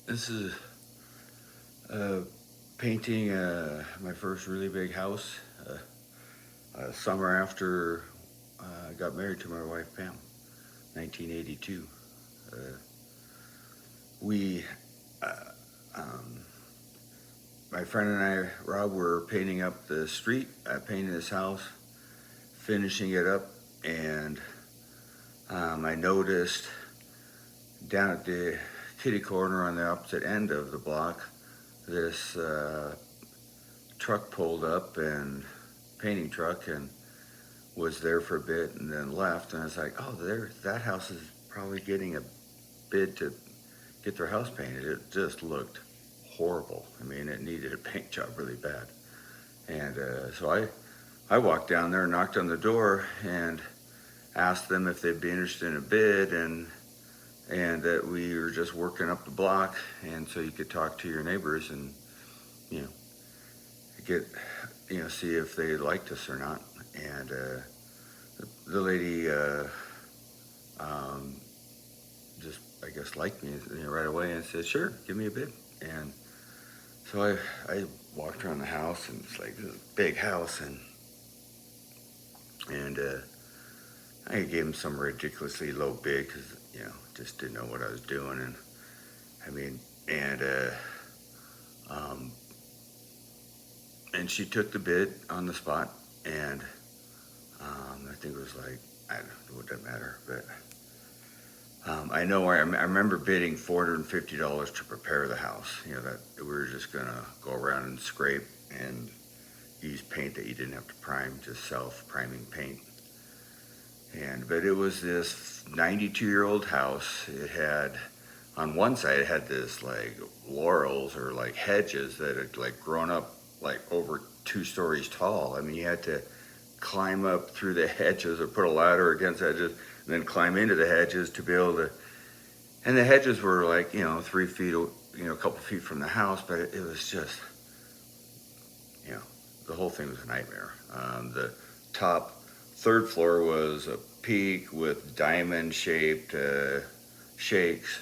This is painting my first really big house. Summer after I got married to my wife Pam, 1982. Uh, we, uh, um, my friend and I, Rob, were painting up the street. I painted this house, finishing it up, and I noticed down at the kitty corner on the opposite end of the block, this truck pulled up and painting truck and was there for a bit and then left. And I was like, oh, that house is probably getting a bid to get their house painted. It just looked horrible. I mean, it needed a paint job really bad. And so I walked down there, knocked on the door, and asked them if they'd be interested in a bid, and that we were just working up the block, and so you could talk to your neighbors and you know get see if they liked us or not. And the lady um, just I guess liked me right away and said, "Sure, give me a bid." And so I walked around the house, and it's like this big house, and I gave him some ridiculously low bid because just didn't know what I was doing. And I mean, um, and she took the bid on the spot, and I think it was like, I don't know, it doesn't matter, but I know I remember bidding $450 to prepare the house. That we were just gonna go around and scrape and use paint that you didn't have to prime, just self-priming paint. But it was this 92-year-old house. It had, on one side, it had this like laurels or like hedges that had like grown up like over 2 stories tall. I mean, you had to climb up through the hedges or put a ladder against the hedges and then climb into the hedges to be able to. And the hedges were like 3 feet, a couple feet from the house, but it was just, you know, the whole thing was a nightmare. The top third floor was a peak with diamond-shaped shakes,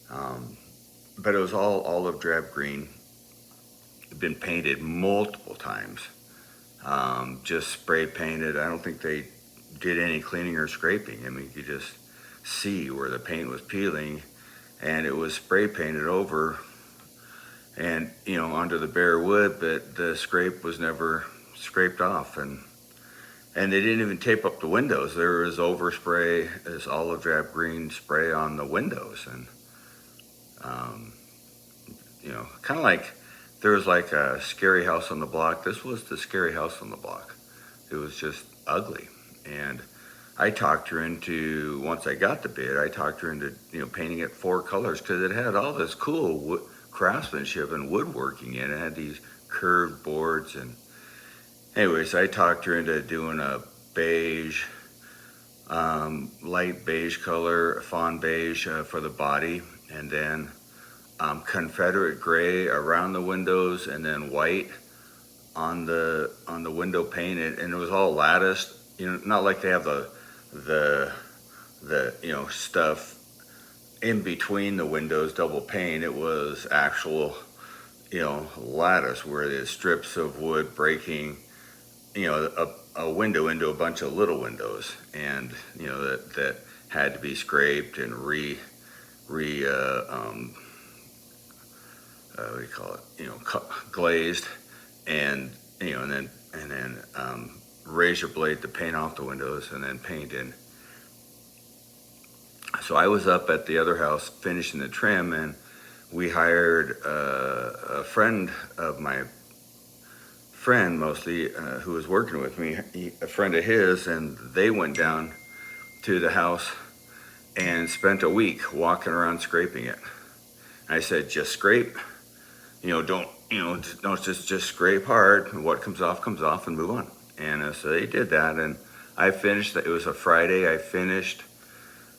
but it was all olive drab green. It'd been painted multiple times, just spray painted. I don't think they did any cleaning or scraping. I mean, you could just see where the paint was peeling, and it was spray painted over and onto the bare wood, but the scrape was never scraped off. And they didn't even tape up the windows. There was overspray, this olive drab green spray on the windows. And um, kind of like there was like a scary house on the block. This was the scary house on the block. It was just ugly. And I talked her into, once I got the bid, I talked her into painting it 4 colors because it had all this cool craftsmanship and woodworking in it. It had these curved boards. And anyways, I talked her into doing a beige, light beige color, fawn beige for the body, and then Confederate gray around the windows, and then white on the window painted, and it was all latticed. Not like they have the stuff in between the windows, double pane. It was actual lattice where the strips of wood breaking a window into a bunch of little windows, and that had to be scraped and what do you call it, glazed, and and then razor blade to paint off the windows and then paint in. So I was up at the other house finishing the trim, and we hired a friend of my friend, mostly, who was working with me, a friend of his, and they went down to the house and spent a week walking around scraping it. I said, just scrape, don't just scrape hard. What comes off, and move on. And so they did that, and I finished. It was a Friday. I finished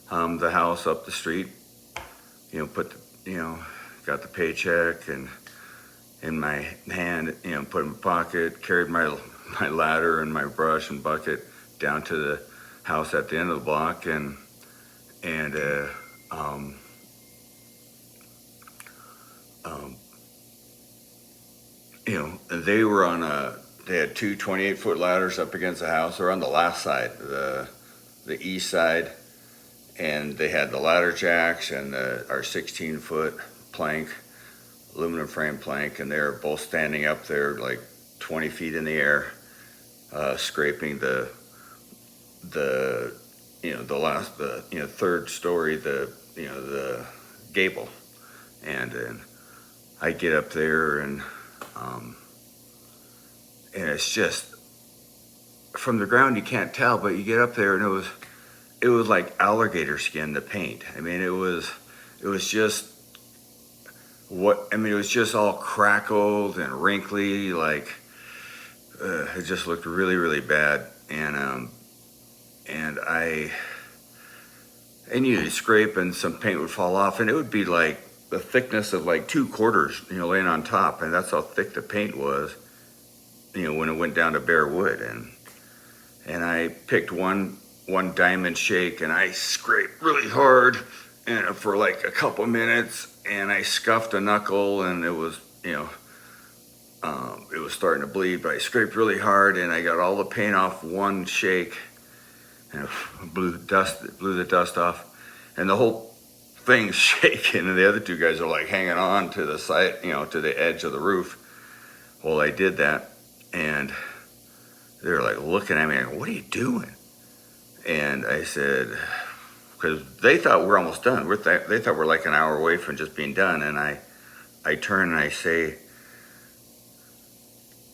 the house up the street. Got the paycheck and in my hand, put it in my pocket, carried my ladder and my brush and bucket down to the house at the end of the block, and they were they had two 28-foot ladders up against the house. They were on the last side, the east side, and they had the ladder jacks and our 16-foot plank, aluminum frame plank, and they're both standing up there like 20 feet in the air, scraping the third story, the gable. And then I get up there, and it's just, from the ground you can't tell, but you get up there and it was like alligator skin, the paint. I mean, it was just it was just all crackled and wrinkly, like it just looked really, really bad. And you'd scrape and some paint would fall off, and it would be like the thickness of like 2 quarters, laying on top, and that's how thick the paint was, when it went down to bare wood. And I picked one diamond shake, and I scraped really hard, and for like a couple minutes, and I scuffed a knuckle, and it was starting to bleed, but I scraped really hard, and I got all the paint off one shake, and it blew the dust off, and the whole thing's shaking, and the other two guys are like hanging on to the side, to the edge of the roof. Well, I did that, and they were like looking at me, like, "What are you doing?" And I said, because they thought we're almost done. They thought we're like an hour away from just being done. And I turn and I say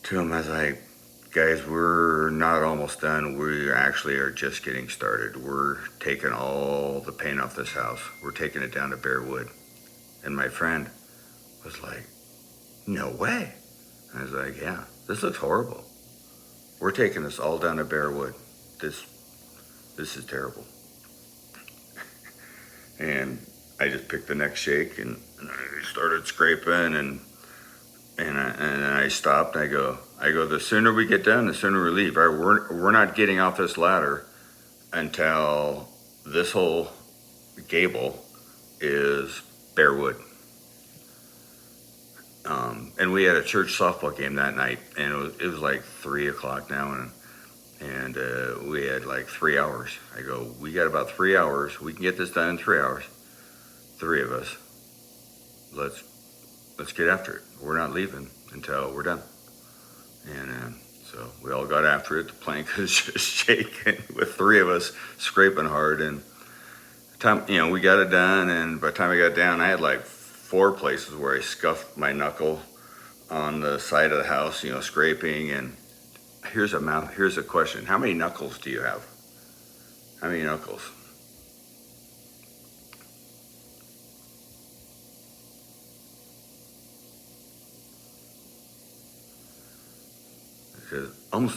to them, I was like, "Guys, we're not almost done. We actually are just getting started. We're taking all the paint off this house. We're taking it down to bare wood." And my friend was like, "No way." I was like, "Yeah, this looks horrible. We're taking this all down to bare wood. This is terrible." And I just picked the next shake, and I started scraping, and I stopped. And I go, "The sooner we get done, the sooner we leave. All right, we're not getting off this ladder until this whole gable is bare wood." And we had a church softball game that night, and it was like 3:00 now, and we had like 3 hours. I go, "We got about 3 hours. We can get this done in 3 hours. 3 of us. Let's get after it. We're not leaving until we're done." And so we all got after it. The plank was just shaking with 3 of us scraping hard. And we got it done. And by the time I got down, I had like 4 places where I scuffed my knuckle on the side of the house, scraping. And here's a question: how many knuckles do you have? How many knuckles? Because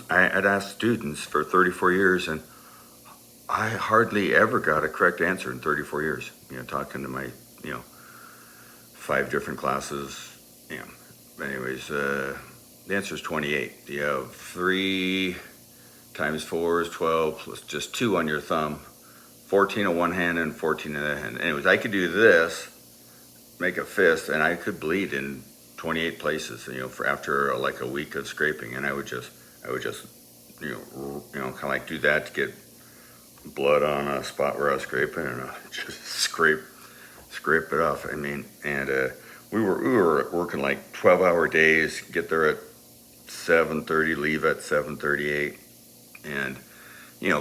I'd asked students for 34 years, and I hardly ever got a correct answer in 34 years. Talking to my 5 different classes. Anyways, the answer is 28. You have 3 times 4 is 12, plus just 2 on your thumb, 14 on one hand and 14 in the other hand. Anyways, I could do this, make a fist, and I could bleed in 28 places, for after like a week of scraping. And I would just, kind of like do that to get blood on a spot where I was scraping, and just scrape it off. I mean, and we were working like 12-hour days, get there at 7:30, leave at 7:38, and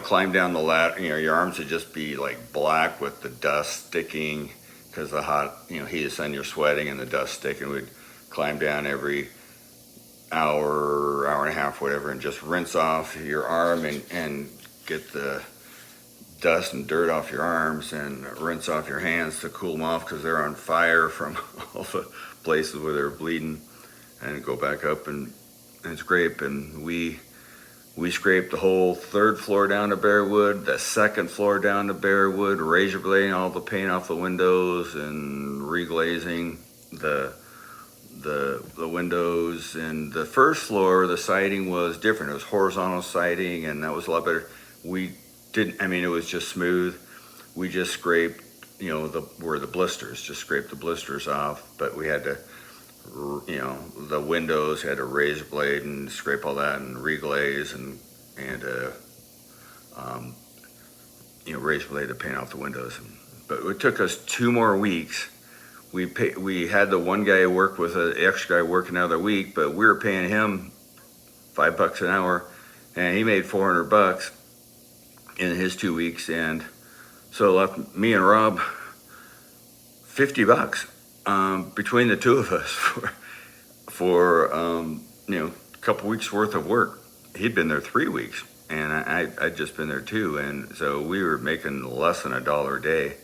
climb down the ladder. Your arms would just be like black with the dust sticking because the hot, heat of the sun, you're sweating and the dust sticking. We'd climb down every hour and a half, whatever, and just rinse off your arm and get the dust and dirt off your arms, and rinse off your hands to cool them off because they're on fire from all the places where they're bleeding, and go back up and scrape. And we scraped the whole 3rd floor down to bare wood, the 2nd floor down to bare wood, razor blading all the paint off the windows and reglazing the windows. And the 1st floor, the siding was different. It was horizontal siding, and that was a lot better. It was just smooth. We just scraped, where the blisters, just scraped the blisters off, but we had to the windows had a razor blade and scrape all that and reglaze and um, razor blade to paint off the windows. But it took us 2 more weeks. We had the one guy work with an extra guy working another week, but we were paying him $5 an hour, and he made $400 in his 2 weeks, and so it left me and Rob $50 between the two of us for a couple weeks worth of work. He'd been there 3 weeks, and I'd just been there 2, and so we were making less than $1 a day.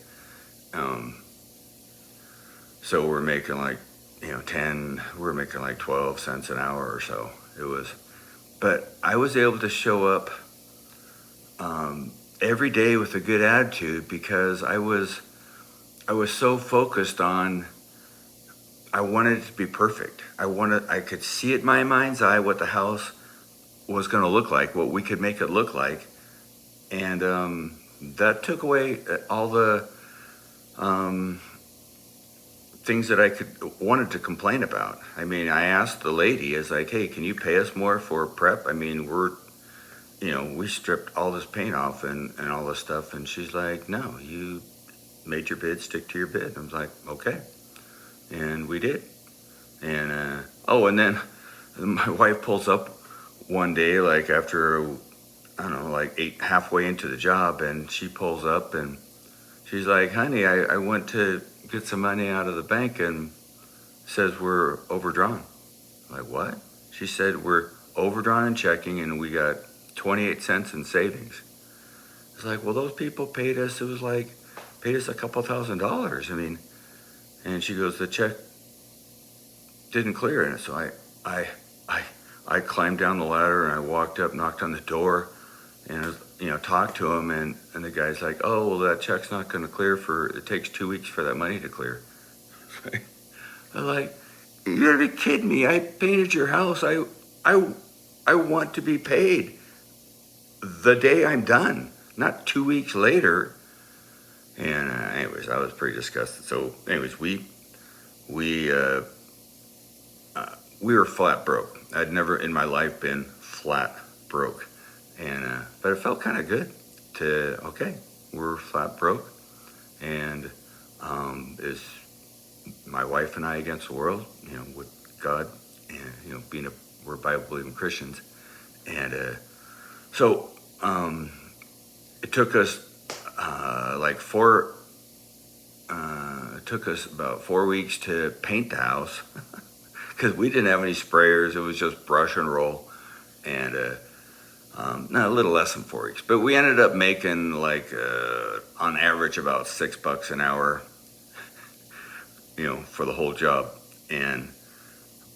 So we're making like 12 cents an hour or so. It was, but I was able to show up every day with a good attitude because I was so focused on, I wanted it to be perfect. I could see it in my mind's eye what the house was going to look like, what we could make it look like. And that took away all the things that I wanted to complain about. I mean, I asked the lady, I was like, hey, can you pay us more for prep? I mean, we stripped all this paint off and all this stuff. And she's like, no, you made your bid, stick to your bid. I was like, okay. And we did. And, and then my wife pulls up one day, like after, I don't know, like halfway into the job, and she pulls up and she's like, honey, I went to get some money out of the bank and says we're overdrawn. I'm like, what? She said we're overdrawn in checking and we got 28 cents in savings. It's like, well, those people paid us, paid us a couple $1,000. I mean, and she goes, the check didn't clear. And so I climbed down the ladder and I walked up, knocked on the door, and talked to him, and the guy's like, oh, well, that check's not going to clear it takes 2 weeks for that money to clear. I'm like, you gotta be kidding me. I painted your house. I want to be paid the day I'm done, not 2 weeks later. And anyways, I was pretty disgusted. So anyways, we were flat broke. I'd never in my life been flat broke. And but it felt kind of good we're flat broke, and is my wife and I against the world, with God, and we're Bible believing Christians, and so it took us it took us about 4 weeks to paint the house because we didn't have any sprayers. It was just brush and roll, and a little less than 4 weeks, but we ended up making on average about $6 an hour, for the whole job.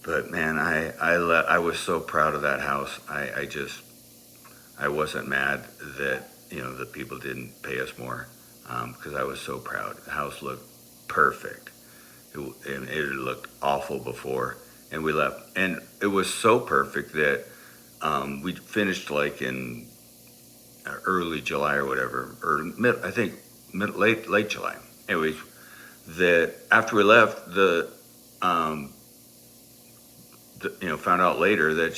But man, I was so proud of that house. I wasn't mad that, the people didn't pay us more, because I was so proud. The house looked perfect. It looked awful before, and we left, and it was so perfect that we finished in early July or whatever, or late July. Anyways, that after we left, found out later that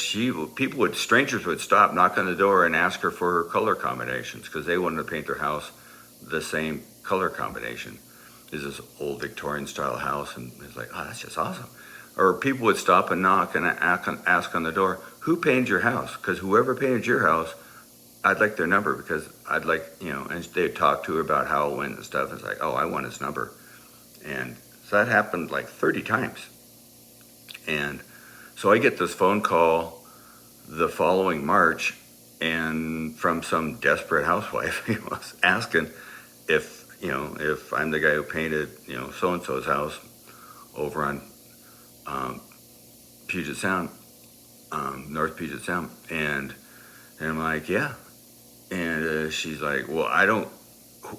strangers would stop, knock on the door, and ask her for her color combinations because they wanted to paint their house the same color combination. Is this old Victorian style house, and it's like, oh, that's just awesome. Or people would stop and knock and ask on the door, who painted your house? Because whoever painted your house, I'd like their number because I'd like, and they'd talk to her about how it went and stuff. It's like, oh, I want his number. And so that happened 30 times. And so I get this phone call the following March, and from some desperate housewife, asking if I'm the guy who painted, so-and-so's house over on Puget Sound, North Puget Sound, and I'm like, yeah. And she's like, well,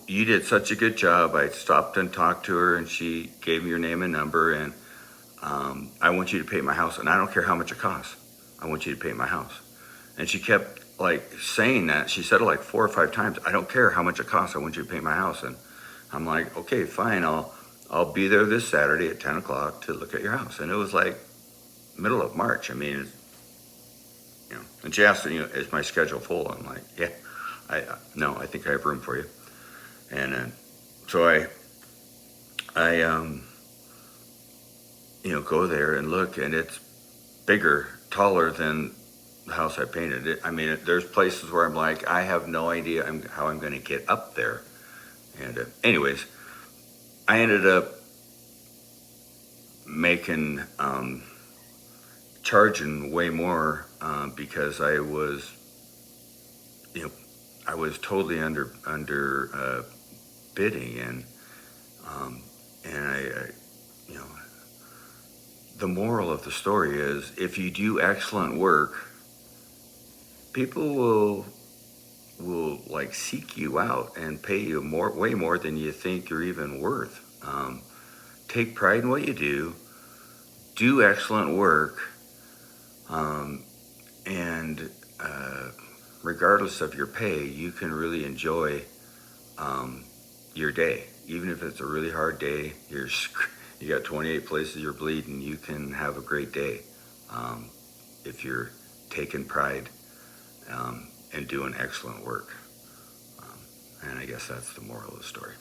you did such a good job. I stopped and talked to her, and she gave me your name and number, and I want you to paint my house, and I don't care how much it costs. I want you to paint my house. And she kept saying that. She said it 4 or 5 times. I don't care how much it costs. I want you to paint my house. And I'm like, okay, fine. I'll I'll be there this Saturday at 10 o'clock to look at your house. And it was like middle of March. I mean, and she asked, is my schedule full? I'm like, yeah, no, I think I have room for you. And so I go there and look, and it's bigger, taller than the house I painted. I mean, there's places where I'm like, I have no idea how I'm going to get up there. And anyways, I ended up making, charging way more because I was, I was totally under bidding, and you know, the moral of the story is if you do excellent work, people will like seek you out and pay you way more than you think you're even worth. Take pride in what you do excellent work, and regardless of your pay, you can really enjoy your day. Even if it's a really hard day, you got 28 places you're bleeding, you can have a great day if you're taking pride and doing excellent work. And I guess that's the moral of the story.